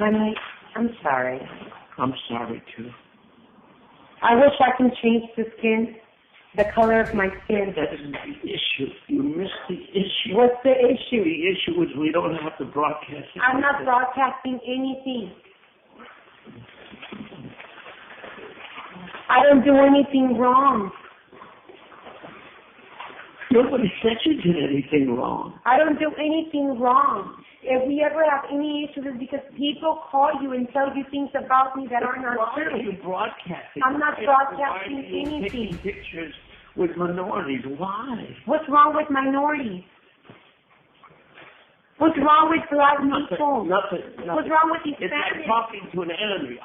Honey, I'm sorry. I'm sorry, too. I wish I can change the color of my skin. That isn't the issue. You missed the issue. What's the issue? The issue is we don't have to broadcast it. I'm not broadcasting anything. I don't do anything wrong. Nobody said you did anything wrong. I don't do anything wrong. If we ever have any issues, it's because people call you and tell you things about me that are not true. Why are you broadcasting? I'm not broadcasting Why are you anything. taking pictures with minorities? Why? What's wrong with minorities? What's wrong with black people? Nothing. What's wrong with these It's like families? talking to an enemy.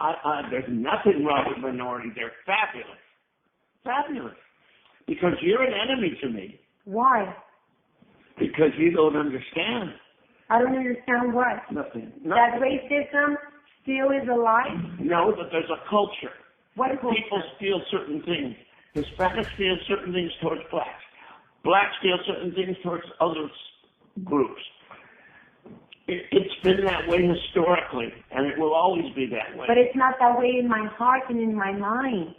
There's nothing wrong with minorities. They're fabulous. Fabulous. Because you're an enemy to me. Why? Because you don't understand. I don't understand what. Nothing. That racism still is alive? No, but there's a culture. What culture? People steal certain things. Hispanics steal certain things towards blacks. Blacks steal certain things towards other groups. It's been that way historically, and it will always be that way. But it's not that way in my heart and in my mind.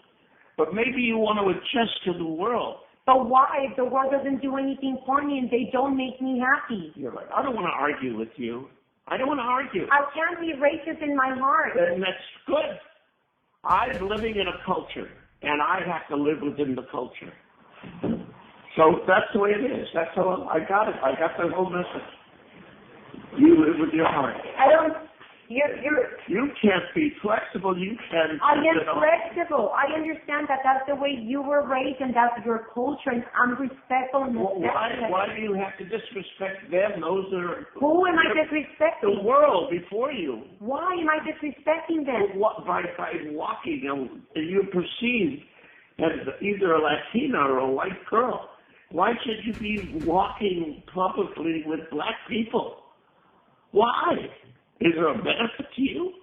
But maybe you want to adjust to the world. But why? If the world doesn't do anything for me and they don't make me happy. You're right. I don't want to argue with you. I don't want to argue. I can't be racist in my heart. And that's good. I'm living in a culture, and I have to live within the culture. So that's the way it is. That's how I got it. I got the whole message. You live with your heart. I don't. You can't be flexible. You can. I am flexible. I understand that that's the way you were raised and that's your culture, and I'm respectful. And why do you have to disrespect them? Those are. Who am I disrespecting? The world before you. Why am I disrespecting them? By walking, you're perceived as either a Latina or a white girl. Why should you be walking publicly with black people? Why? Is there a benefit to you?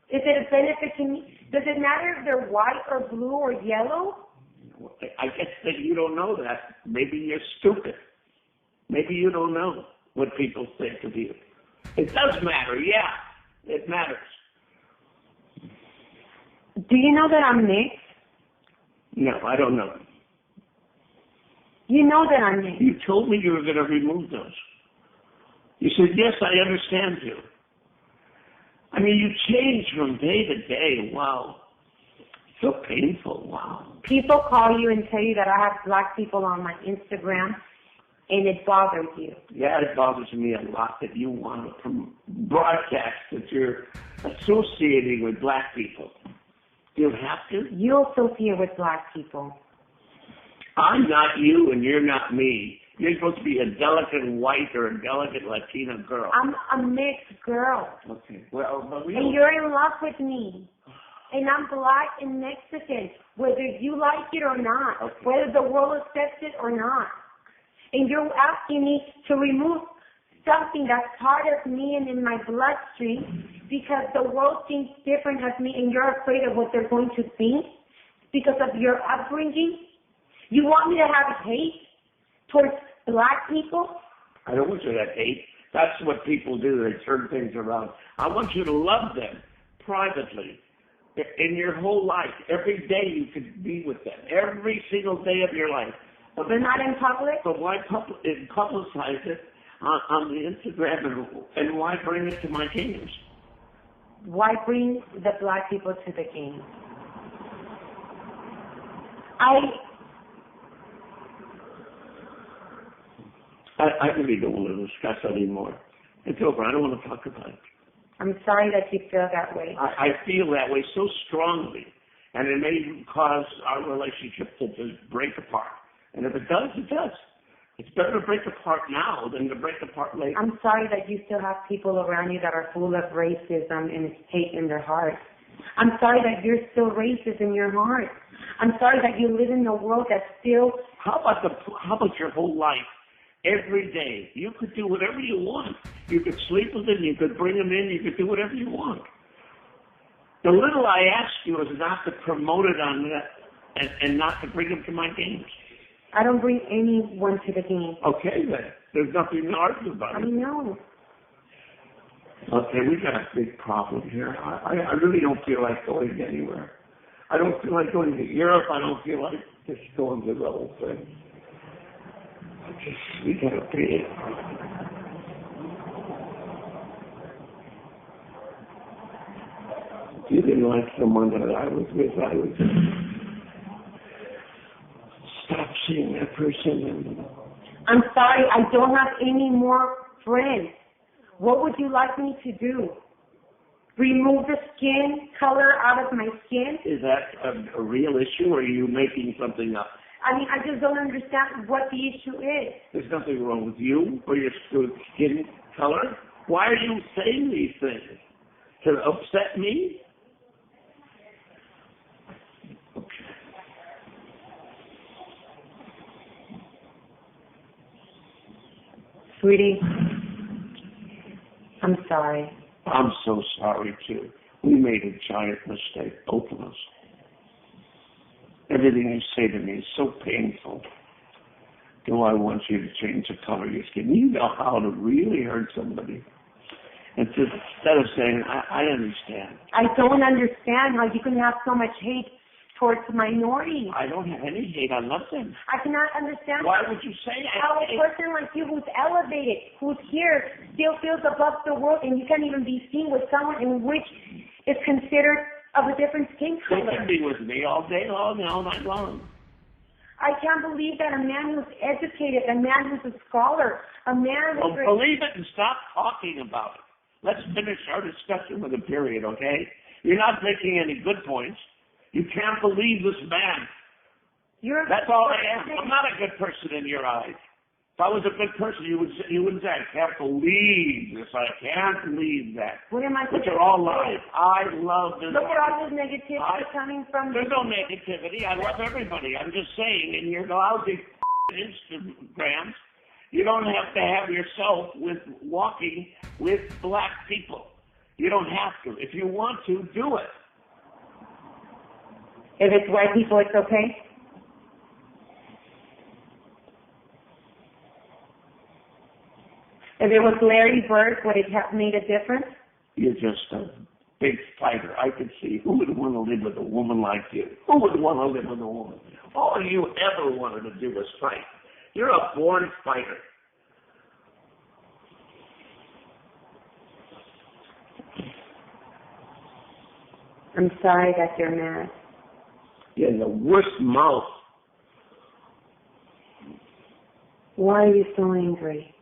Is it a benefit to me? Does it matter if they're white or blue or yellow? I guess that you don't know that. Maybe you're stupid. Maybe you don't know what people think of you. It does matter, yeah. It matters. Do you know that I'm mixed? No, I don't know. You know that I'm mixed. You told me you were going to remove those. You said, yes, I understand you. I mean, you change from day to day. Wow. So painful. Wow. People call you and tell you that I have black people on my Instagram, and it bothers you. Yeah, it bothers me a lot that you want to broadcast that you're associating with black people. Do you have to? You associate with black people. I'm not you and you're not me. You're supposed to be a delicate white or a delicate Latina girl. I'm a mixed girl. Okay. Well, but we and you're in love with me. And I'm black and Mexican, whether you like it or not, okay. Whether the world accepts it or not. And you're asking me to remove something that's part of me and in my bloodstream because the world thinks different of me and you're afraid of what they're going to think because of your upbringing. You want me to have hate towards black people? I don't want you to hate. That's what people do. They turn things around. I want you to love them privately. In your whole life, every day you could be with them. Every single day of your life. But not in public? But why publicize it on the Instagram and why bring it to my games? Why bring the black people to the games? I really don't want to discuss it anymore. It's over. I don't want to talk about it. I'm sorry that you feel that way. I feel that way so strongly, and it may cause our relationship to just break apart. And if it does, it does. It's better to break apart now than to break apart later. I'm sorry that you still have people around you that are full of racism and hate in their heart. I'm sorry that you're still racist in your heart. I'm sorry that you live in a world that's still... How about your whole life? Every day, you could do whatever you want. You could sleep with them, you could bring them in, you could do whatever you want. The little I ask you is not to promote it on that and not to bring them to my games. I don't bring anyone to the game. Okay, then. There's nothing to argue about. I know. Okay, we got a big problem here. I really don't feel like going anywhere. I don't feel like going to Europe. I don't feel like just going to the whole thing. We gotta pay it. If you didn't like someone that I was with, I would stop seeing that person. And I'm sorry, I don't have any more friends. What would you like me to do? Remove the skin color out of my skin? is that a real issue, or are you making something up? I mean, I just don't understand what the issue is. There's nothing wrong with you or your skin color. Why are you saying these things? To upset me? Okay. Sweetie, I'm sorry. I'm so sorry, too. We made a giant mistake, both of us. Everything you say to me is so painful. Do I want you to change the color of your skin? You know how to really hurt somebody. And just, instead of saying, I understand. I don't understand how you can have so much hate towards minorities. I don't have any hate. I love them. I cannot understand Why would you say that? how a person like you who's elevated, who's here, still feels above the world, and you can't even be seen with someone in which is considered of a different skin They color. can be with me all day long and all night long. I can't believe that a man who's educated, a man who's a scholar, a man Well, who's... believe it and stop talking about it. Let's finish our discussion with a period, okay? You're not making any good points. You can't believe this man. That's all I am. I'm not a good person in your eyes. If I was a good person, you wouldn't say, I can't believe this. I can't believe that. What am I Which are all lies. I love this. Look at all this negativity coming from... There's no negativity. I love everybody. I'm just saying, in your lousy Instagrams, you don't have to have yourself with walking with black people. You don't have to. If you want to, do it. If it's white people, it's okay? If it was Larry Bird, would it have made a difference? You're just a big fighter. I could see who would want to live with a woman like you. Who would want to live with a woman? All you ever wanted to do was fight. You're a born fighter. I'm sorry that you're mad. You're in the worst mouth. Why are you so angry,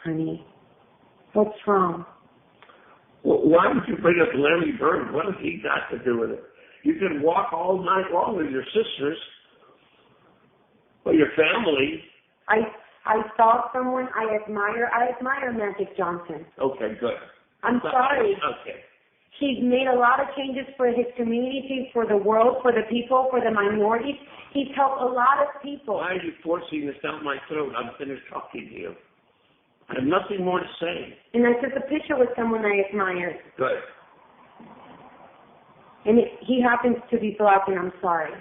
honey? What's wrong? Well, why would you bring up Larry Bird? What has he got to do with it? You can walk all night long with your sisters or your family. I saw someone I admire. I admire Magic Johnson. Okay, good. I'm sorry. Okay. He's made a lot of changes for his community, for the world, for the people, for the minorities. He's helped a lot of people. Why are you forcing this down my throat? I'm finished talking to you. I have nothing more to say. And I took a picture with someone I admire. Good. And he happens to be black, and I'm sorry.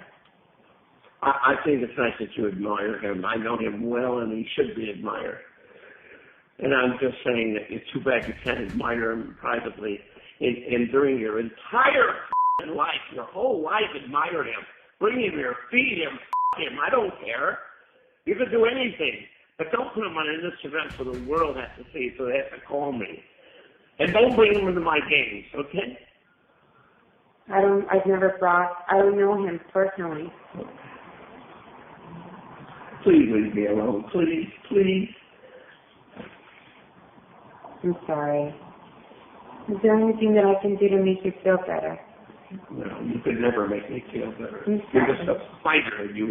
I think it's nice that you admire him. I know him well, and he should be admired. And I'm just saying that it's too bad you can't admire him privately. And during your entire life, your whole life, admire him. Bring him here, feed him, him. I don't care. You can do anything. But don't put him on this event so the world has to see, so they have to call me. And don't bring him into my games, okay? I don't know him personally. Please leave me alone. Please, please. I'm sorry. Is there anything that I can do to make you feel better? No, you could never make me feel better. I'm You're sorry. just a fighter, and you